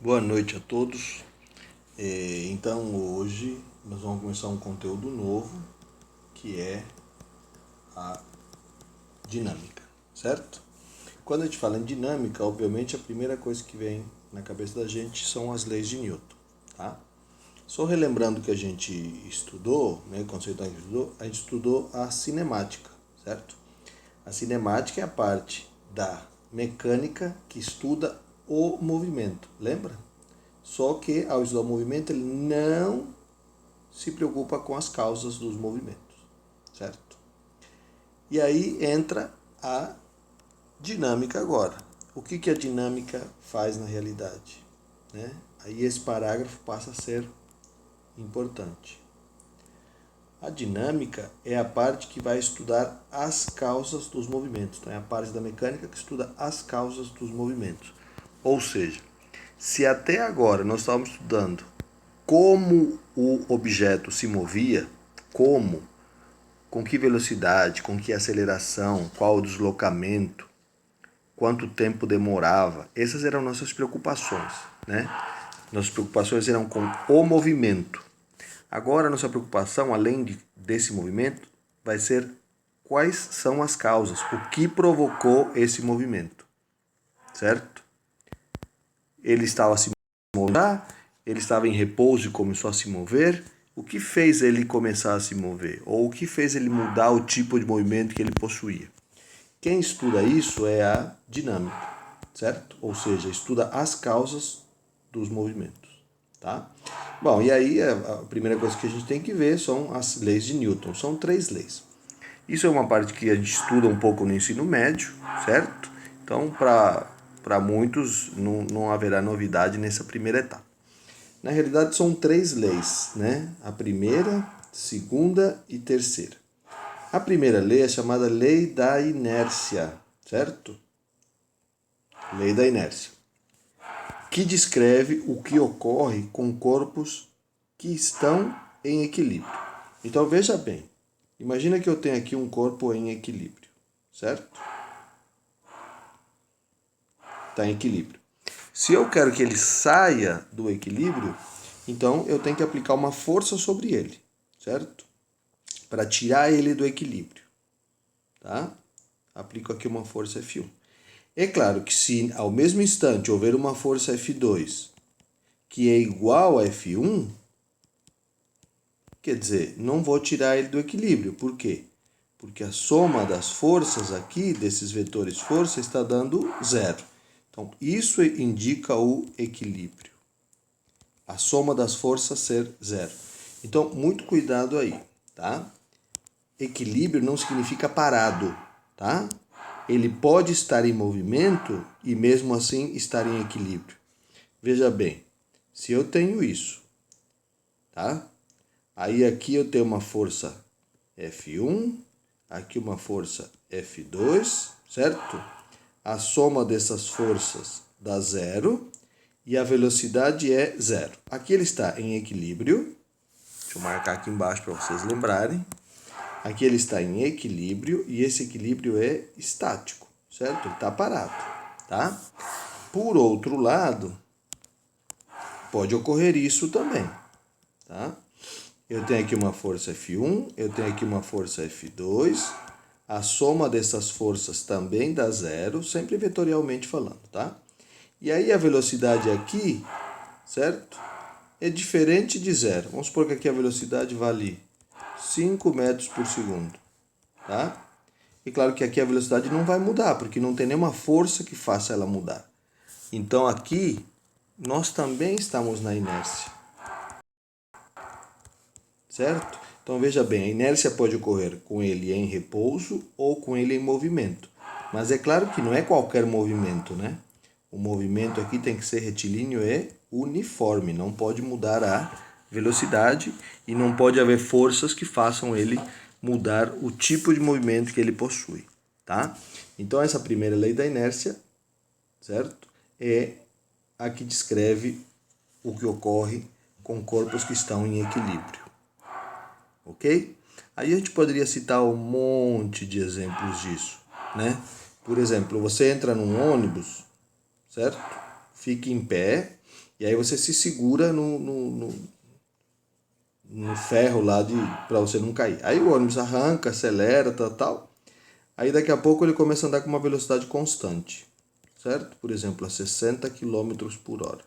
Boa noite a todos. Então hoje nós vamos começar um conteúdo novo que é a dinâmica, certo? Quando a gente fala em dinâmica, obviamente a primeira coisa que vem na cabeça da gente são as leis de Newton, tá? Só relembrando que a gente estudou, né, conceito a gente estudou a cinemática, certo? A cinemática é a parte da mecânica que estuda o movimento, lembra? Só que ao estudar o movimento ele não se preocupa com as causas dos movimentos, certo? E aí entra a dinâmica agora. O que a dinâmica faz na realidade? Né? Aí esse parágrafo passa a ser importante. A dinâmica é a parte que vai estudar as causas dos movimentos. Então é a parte da mecânica que estuda as causas dos movimentos. Ou seja, se até agora nós estávamos estudando como o objeto se movia, como, com que velocidade, com que aceleração, qual o deslocamento, quanto tempo demorava, essas eram nossas preocupações, né? Nossas preocupações eram com o movimento. Agora, nossa preocupação, além desse movimento, vai ser quais são as causas, o que provocou esse movimento, certo? Ele estava se movendo, ele estava em repouso e começou a se mover. O que fez ele começar a se mover? Ou o que fez ele mudar o tipo de movimento que ele possuía? Quem estuda isso é a dinâmica, certo? Ou seja, estuda as causas dos movimentos, tá? Bom, e aí a primeira coisa que a gente tem que ver são as leis de Newton. São 3 leis. Isso é uma parte que a gente estuda um pouco no ensino médio, certo? Então, para muitos, não haverá novidade nessa primeira etapa. Na realidade, são 3 leis, né? A primeira, segunda e terceira. A primeira lei é chamada lei da inércia, certo? Lei da inércia, que descreve o que ocorre com corpos que estão em equilíbrio. Então, veja bem, imagina que eu tenho aqui um corpo em equilíbrio, certo? Está em equilíbrio. Se eu quero que ele saia do equilíbrio, então eu tenho que aplicar uma força sobre ele, certo? Para tirar ele do equilíbrio, tá? Aplico aqui uma força F1. É claro que se ao mesmo instante houver uma força F2 que é igual a F1, quer dizer, não vou tirar ele do equilíbrio. Por quê? Porque a soma das forças aqui, desses vetores força, está dando zero. Então, isso indica o equilíbrio. A soma das forças ser zero. Então, muito cuidado aí, tá? Equilíbrio não significa parado, tá? Ele pode estar em movimento e mesmo assim estar em equilíbrio. Veja bem, se eu tenho isso, tá? Aí aqui eu tenho uma força F1, aqui uma força F2, certo? A soma dessas forças dá zero e a velocidade é zero. Aqui ele está em equilíbrio. Deixa eu marcar aqui embaixo para vocês lembrarem. Aqui ele está em equilíbrio e esse equilíbrio é estático, certo? Ele está parado, tá? Por outro lado, pode ocorrer isso também, tá? Eu tenho aqui uma força F1, eu tenho aqui uma força F2. A soma dessas forças também dá zero, sempre vetorialmente falando, tá? E aí a velocidade aqui, certo? É diferente de zero. Vamos supor que aqui a velocidade vale 5 metros por segundo, tá? E claro que aqui a velocidade não vai mudar, porque não tem nenhuma força que faça ela mudar. Então aqui nós também estamos na inércia, certo? Então veja bem, a inércia pode ocorrer com ele em repouso ou com ele em movimento. Mas é claro que não é qualquer movimento, né? O movimento aqui tem que ser retilíneo e uniforme, não pode mudar a velocidade e não pode haver forças que façam ele mudar o tipo de movimento que ele possui, tá? Então essa primeira lei da inércia, certo? É a que descreve o que ocorre com corpos que estão em equilíbrio, ok? Aí a gente poderia citar um monte de exemplos disso, né? Por exemplo, você entra num ônibus, certo? fique em pé, e aí você se segura no ferro lá para você não cair. Aí o ônibus arranca, acelera, tal. Aí daqui a pouco ele começa a andar com uma velocidade constante, certo? Por exemplo, a 60 km por hora.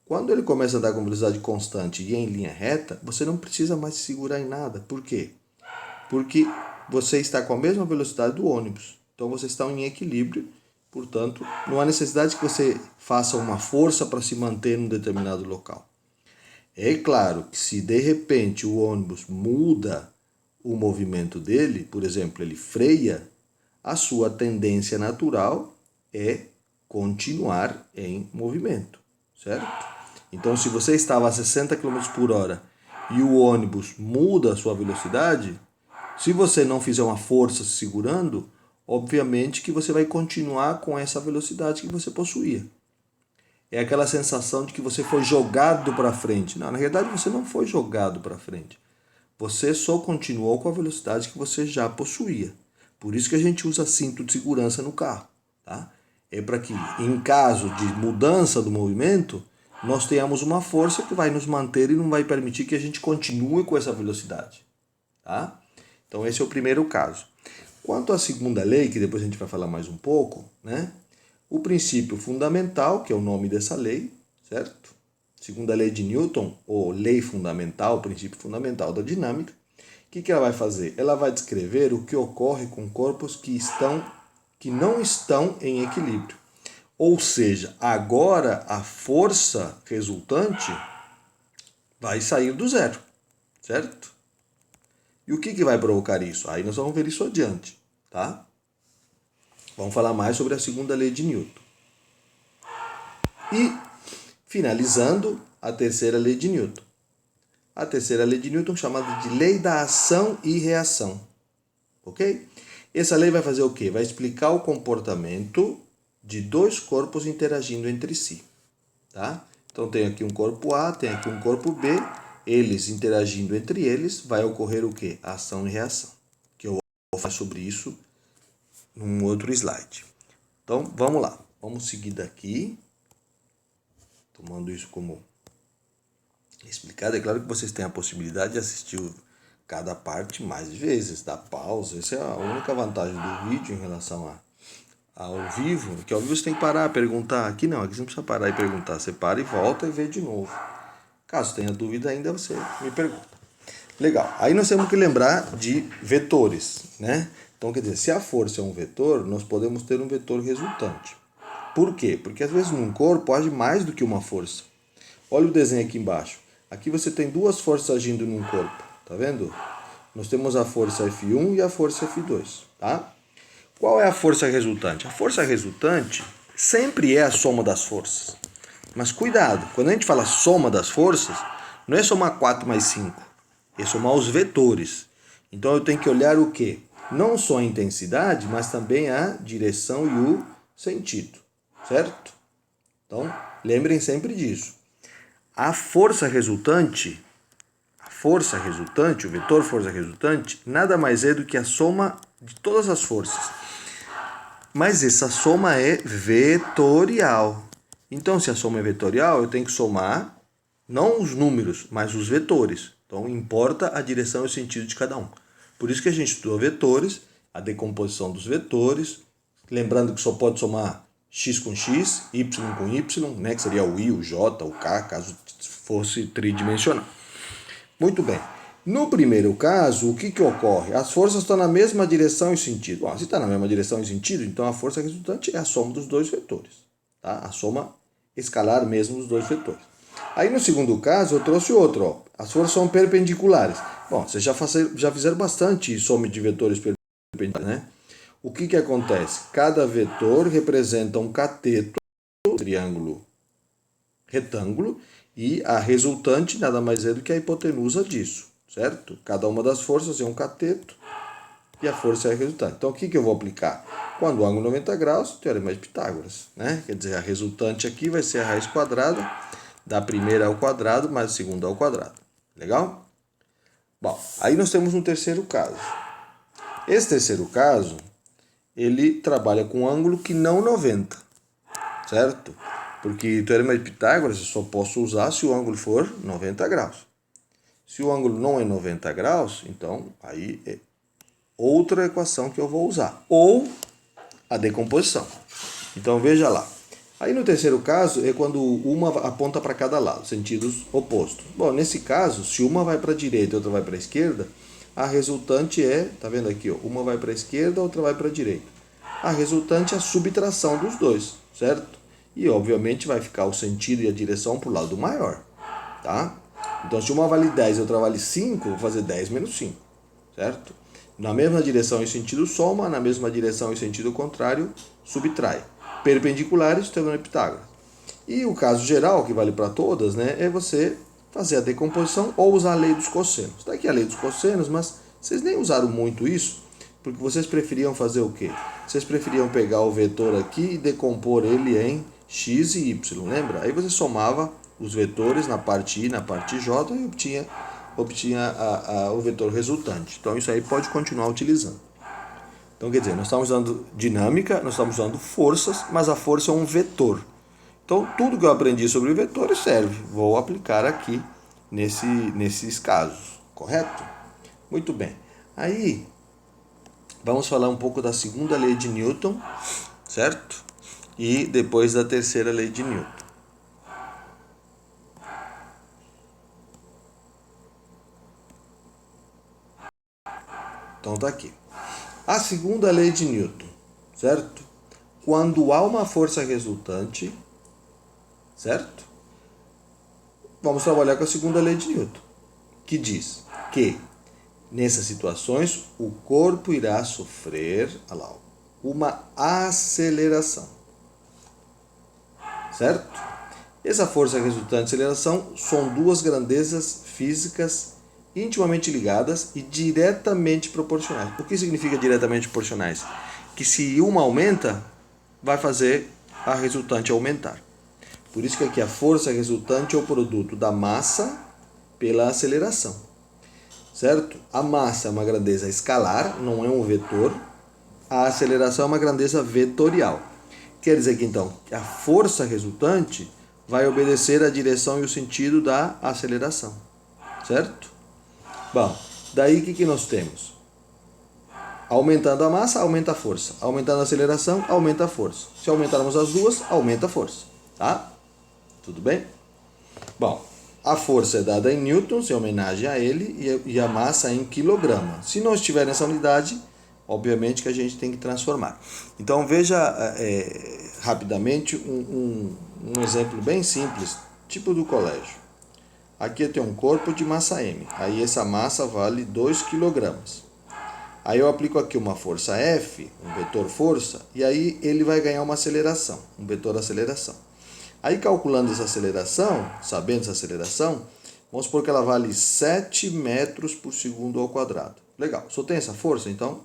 Quando ele começa a andar com velocidade constante e em linha reta, você não precisa mais se segurar em nada. Por quê? Porque você está com a mesma velocidade do ônibus. Então você está em equilíbrio, portanto, não há necessidade que você faça uma força para se manter em um determinado local. É claro que se de repente o ônibus muda o movimento dele, por exemplo, ele freia, a sua tendência natural é continuar em movimento, certo? Então, se você estava a 60 km por hora e o ônibus muda a sua velocidade, se você não fizer uma força se segurando, obviamente que você vai continuar com essa velocidade que você possuía. É aquela sensação de que você foi jogado para frente. Não, na realidade você não foi jogado para frente. Você só continuou com a velocidade que você já possuía. Por isso que a gente usa cinto de segurança no carro, tá? É para que, em caso de mudança do movimento, nós tenhamos uma força que vai nos manter e não vai permitir que a gente continue com essa velocidade, tá? Então esse é o primeiro caso. Quanto à segunda lei, que depois a gente vai falar mais um pouco, né? O princípio fundamental, que é o nome dessa lei, certo? Segunda lei de Newton, ou lei fundamental, princípio fundamental da dinâmica, o que ela vai fazer? Ela vai descrever o que ocorre com corpos que não estão em equilíbrio. Ou seja, agora a força resultante vai sair do zero, certo? E o que vai provocar isso? Aí nós vamos ver isso adiante, tá? Vamos falar mais sobre a segunda lei de Newton. E, finalizando, a terceira lei de Newton. A terceira lei de Newton, chamada de lei da ação e reação. Ok? Essa lei vai fazer o quê? Vai explicar o comportamento de dois corpos interagindo entre si. Tá? Então tem aqui um corpo A, tem aqui um corpo B. Eles interagindo entre eles, vai ocorrer o quê? Ação e reação. Que eu vou falar sobre isso num outro slide. Então, vamos lá. Vamos seguir daqui. Tomando isso como explicado. É claro que vocês têm a possibilidade de assistir cada parte mais vezes, dar pausa. Essa é a única vantagem do vídeo em relação ao vivo, que ao vivo você tem que parar, perguntar. Aqui não, aqui você não precisa parar e perguntar. Você para e volta e vê de novo. Caso tenha dúvida ainda, você me pergunta. Legal. Aí nós temos que lembrar de vetores, né? Então, quer dizer, se a força é um vetor, nós podemos ter um vetor resultante. Por quê? Porque às vezes num corpo age mais do que uma força. Olha o desenho aqui embaixo. Aqui você tem duas forças agindo num corpo, tá vendo? Nós temos a força F1 e a força F2, tá? Qual é a força resultante? A força resultante sempre é a soma das forças. Mas cuidado, quando a gente fala soma das forças, não é somar 4 mais 5, é somar os vetores. Então eu tenho que olhar o quê? Não só a intensidade, mas também a direção e o sentido, certo? Então, lembrem sempre disso. A força resultante, o vetor força resultante, nada mais é do que a soma de todas as forças. Mas essa soma é vetorial. Então, se a soma é vetorial, eu tenho que somar não os números, mas os vetores. Então, importa a direção e o sentido de cada um. Por isso que a gente estuda vetores, a decomposição dos vetores, lembrando que só pode somar x com x, y com y, né, que seria o i, o j, o k, caso fosse tridimensional. Muito bem. No primeiro caso, o que ocorre? As forças estão na mesma direção e sentido. Bom, se está na mesma direção e sentido, então a força resultante é a soma dos dois vetores. Tá? A soma escalar mesmo dos dois vetores. Aí no segundo caso, eu trouxe outro. Ó. As forças são perpendiculares. Bom, vocês já fizeram bastante soma de vetores perpendiculares, né? O que acontece? Cada vetor representa um cateto, um triângulo retângulo, e a resultante nada mais é do que a hipotenusa disso, certo? Cada uma das forças é um cateto e a força é a resultante. Então, o que eu vou aplicar? Quando o ângulo 90 graus, teorema de Pitágoras, né? Quer dizer, a resultante aqui vai ser a raiz quadrada da primeira ao quadrado mais a segunda ao quadrado. Legal? Bom, aí nós temos um terceiro caso. Esse terceiro caso, ele trabalha com um ângulo que não 90, certo? Porque o Teorema de Pitágoras eu só posso usar se o ângulo for 90 graus. Se o ângulo não é 90 graus, então aí é outra equação que eu vou usar. Ou a decomposição. Então veja lá. Aí no terceiro caso é quando uma aponta para cada lado, sentidos opostos. Bom, nesse caso, se uma vai para a direita e outra vai para a esquerda, a resultante é, tá vendo aqui, ó, uma vai para a esquerda, outra vai para a direita. A resultante é a subtração dos dois, certo? E obviamente vai ficar o sentido e a direção para o lado maior, tá? Então se uma vale 10 e outra vale 5, vou fazer 10 menos 5, certo? Na mesma direção e sentido soma, na mesma direção e sentido contrário subtrai. Perpendiculares, teorema de Pitágoras. E o caso geral, que vale para todas, né, é você fazer a decomposição ou usar a lei dos cossenos. Está aqui a lei dos cossenos, mas vocês nem usaram muito isso, porque vocês preferiam fazer o quê? Vocês preferiam pegar o vetor aqui e decompor ele em x e y, lembra? Aí você somava os vetores na parte i, na parte j e obtinha o vetor resultante. Então isso aí pode continuar utilizando. Então quer dizer, nós estamos usando dinâmica, nós estamos usando forças, mas a força é um vetor. Então tudo que eu aprendi sobre vetores serve. Vou aplicar aqui nesses casos, correto? Muito bem. Aí vamos falar um pouco da segunda lei de Newton, certo? E depois da terceira lei de Newton. Então tá aqui. A segunda lei de Newton, certo? Quando há uma força resultante, certo? Vamos trabalhar com a segunda lei de Newton, que diz que nessas situações o corpo irá sofrer uma aceleração, certo? Essa força resultante de aceleração são duas grandezas físicas intimamente ligadas e diretamente proporcionais. O que significa diretamente proporcionais? Que se uma aumenta, vai fazer a resultante aumentar. Por isso que aqui a força resultante é o produto da massa pela aceleração, certo? A massa é uma grandeza escalar, não é um vetor. A aceleração é uma grandeza vetorial. Quer dizer que então a força resultante vai obedecer à direção e o sentido da aceleração, certo? Bom, daí o que nós temos? Aumentando a massa, aumenta a força. Aumentando a aceleração, aumenta a força. Se aumentarmos as duas, aumenta a força. Tá? Tudo bem? Bom, a força é dada em newtons, em homenagem a ele, e a massa em quilograma. Se não estiver nessa unidade, obviamente que a gente tem que transformar. Então veja rapidamente um exemplo bem simples, tipo do colégio. Aqui eu tenho um corpo de massa m, aí essa massa vale 2 kg. Aí eu aplico aqui uma força F, um vetor força, e aí ele vai ganhar uma aceleração, um vetor aceleração. Aí calculando essa aceleração, sabendo essa aceleração, vamos supor que ela vale 7 metros por segundo ao quadrado. Legal, só tem essa força, então,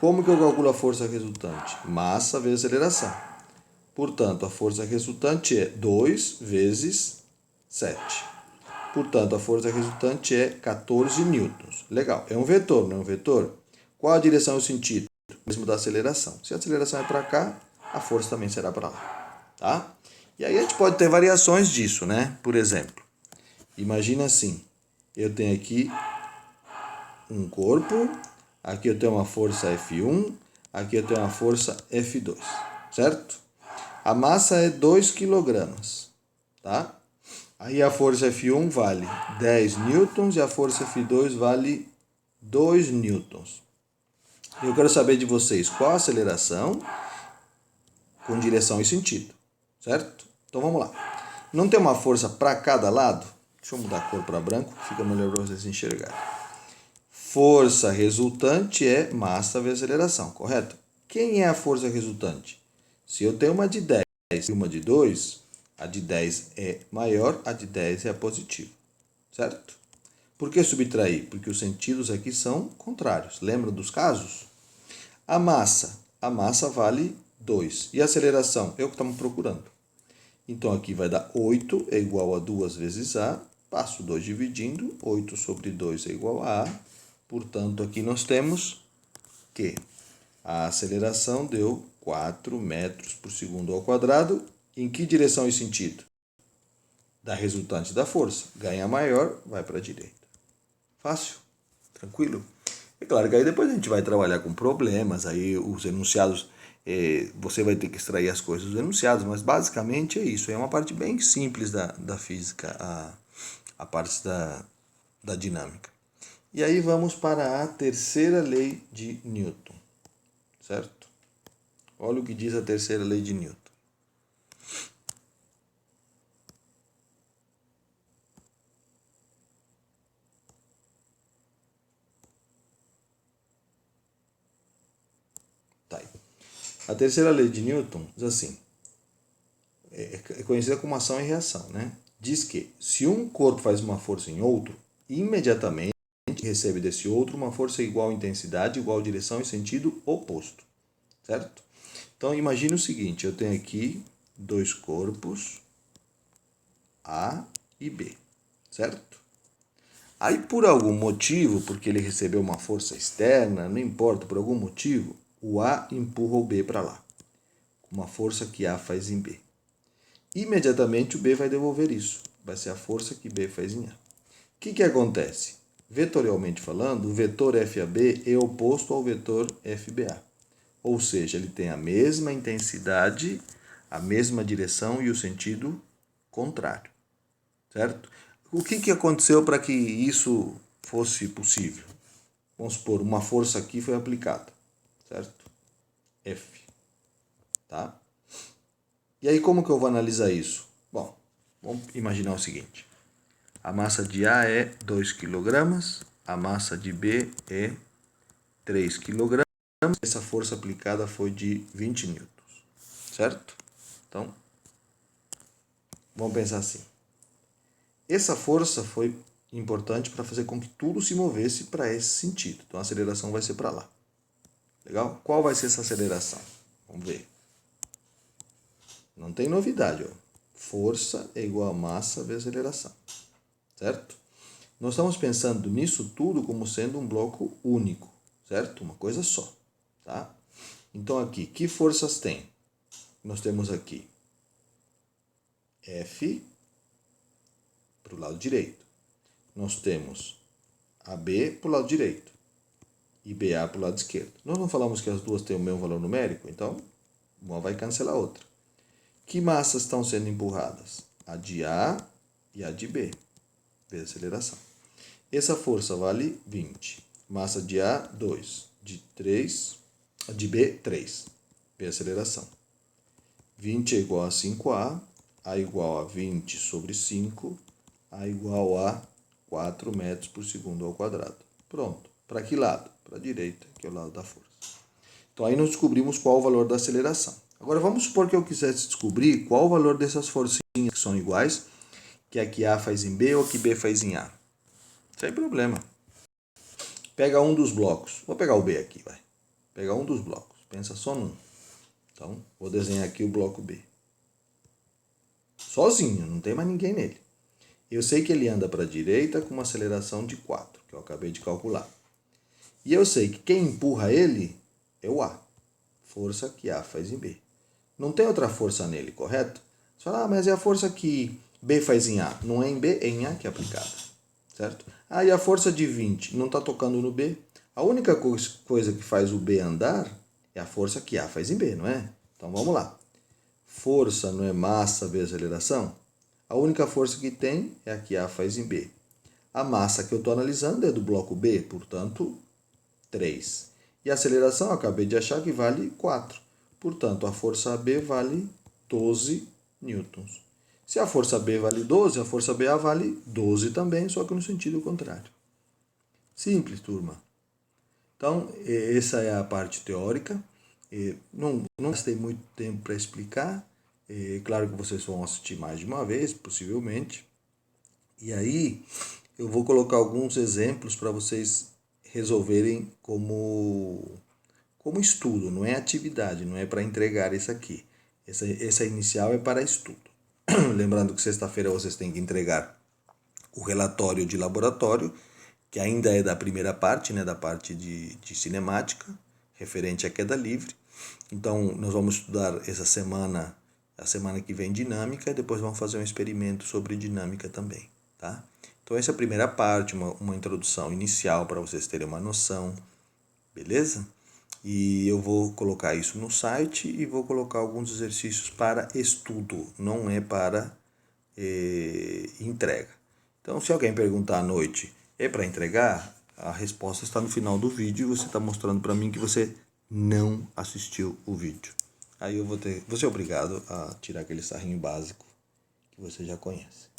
como que eu calculo a força resultante? Massa vezes aceleração. Portanto, a força resultante é 2 vezes 7. Portanto, a força resultante é 14 newtons. Legal, é um vetor, não é um vetor? Qual a direção e o sentido? Mesmo da aceleração. Se a aceleração é para cá, a força também será para lá. Tá? E aí a gente pode ter variações disso, né? Por exemplo, imagina assim, eu tenho aqui um corpo, aqui eu tenho uma força F1, aqui eu tenho uma força F2, certo? A massa é 2 kg, tá? Aí a força F1 vale 10 newtons e a força F2 vale 2 newtons. Eu quero saber de vocês qual a aceleração com direção e sentido, certo? Então vamos lá. Não tem uma força para cada lado? Deixa eu mudar a cor para branco, fica melhor para vocês enxergarem. Força resultante é massa vezes aceleração, correto? Quem é a força resultante? Se eu tenho uma de 10 e uma de 2, a de 10 é maior, a de 10 é a positiva, certo? Por que subtrair? Porque os sentidos aqui são contrários. Lembra dos casos? A massa vale 2. E a aceleração? É o que estamos procurando. Então aqui vai dar 8 é igual a 2 vezes A. Passo 2 dividindo, 8 sobre 2 é igual a A. Portanto, aqui nós temos que a aceleração deu 4 metros por segundo ao quadrado Em que direção e sentido? Da resultante da força. Ganha maior, vai para a direita. Fácil, tranquilo. É claro que aí depois a gente vai trabalhar com problemas, aí os enunciados, você vai ter que extrair as coisas dos enunciados, mas basicamente é isso. É uma parte bem simples da física, a parte da dinâmica. E aí vamos para a terceira lei de Newton, certo? Olha o que diz a terceira lei de Newton. Tá aí. A terceira lei de Newton diz assim, é conhecida como ação e reação, né? Diz que se um corpo faz uma força em outro, imediatamente recebe desse outro uma força igual intensidade, igual direção e sentido oposto, certo? Então imagine o seguinte, eu tenho aqui dois corpos, A e B, certo? Aí por algum motivo, porque ele recebeu uma força externa, não importa, por algum motivo, o A empurra o B para lá, com uma força que A faz em B. Imediatamente o B vai devolver isso, vai ser a força que B faz em A. O que acontece? Vetorialmente falando, o vetor FAB é oposto ao vetor FBA. Ou seja, ele tem a mesma intensidade, a mesma direção e o sentido contrário. Certo? O que aconteceu para que isso fosse possível? Vamos supor, uma força aqui foi aplicada. Certo? F. Tá? E aí como que eu vou analisar isso? Bom, vamos imaginar o seguinte. A massa de A é 2 kg, a massa de B é 3 kg. Essa força aplicada foi de 20 newtons, certo? Então, vamos pensar assim. Essa força foi importante para fazer com que tudo se movesse para esse sentido. Então, a aceleração vai ser para lá. Legal? Qual vai ser essa aceleração? Vamos ver. Não tem novidade, ó. Força é igual a massa vezes aceleração, certo? Nós estamos pensando nisso tudo como sendo um bloco único, certo? Uma coisa só, tá? Então aqui, que forças tem? Nós temos aqui F para o lado direito. Nós temos AB para o lado direito e BA para o lado esquerdo. Nós não falamos que as duas têm o mesmo valor numérico, então uma vai cancelar a outra. Que massas estão sendo empurradas? A de A e a de B, vezes aceleração. Essa força vale 20. Massa de A, 2. De 3, de B, 3. Vezes aceleração. 20 é igual a 5A, A igual a 20 sobre 5, A igual a 4 metros por segundo ao quadrado. Pronto. Para que lado? Para a direita, que é o lado da força. Então aí nós descobrimos qual o valor da aceleração. Agora vamos supor que eu quisesse descobrir qual o valor dessas forcinhas que são iguais, que a que A faz em B ou a que B faz em A. Sem problema. Pega um dos blocos. Vou pegar o B aqui, vai. Pega um dos blocos. Pensa só num. Então, vou desenhar aqui o bloco B. Sozinho, não tem mais ninguém nele. Eu sei que ele anda para a direita com uma aceleração de 4, que eu acabei de calcular. E eu sei que quem empurra ele é o A. Força que A faz em B. Não tem outra força nele, correto? Você fala, mas é a força que B faz em A. Não é em B, é em A que é aplicada. Certo? Ah, e a força de 20 não está tocando no B? A única coisa que faz o B andar é a força que A faz em B, não é? Então vamos lá. Força não é massa vezes aceleração? A única força que tem é a que A faz em B. A massa que eu estou analisando é do bloco B, portanto, 3. E a aceleração eu acabei de achar que vale 4. Portanto, a força B vale 12 newtons. Se a força B vale 12, a força BA vale 12 também, só que no sentido contrário. Simples, turma. Então, essa é a parte teórica. Não gastei muito tempo para explicar. Claro que vocês vão assistir mais de uma vez, possivelmente. E aí, eu vou colocar alguns exemplos para vocês resolverem como estudo, não é atividade, não é para entregar isso aqui. Essa inicial é para estudo. Lembrando que sexta-feira vocês têm que entregar o relatório de laboratório, que ainda é da primeira parte, né, da parte de cinemática, referente à queda livre. Então, nós vamos estudar essa semana A semana que vem dinâmica, depois vamos fazer um experimento sobre dinâmica também, tá? Então essa é a primeira parte, uma introdução inicial para vocês terem uma noção, beleza? E eu vou colocar isso no site e vou colocar alguns exercícios para estudo, não é para entrega. Então se alguém perguntar à noite, é para entregar? A resposta está no final do vídeo e você está mostrando para mim que você não assistiu o vídeo. Aí eu vou ser obrigado a tirar aquele sarrinho básico que você já conhece.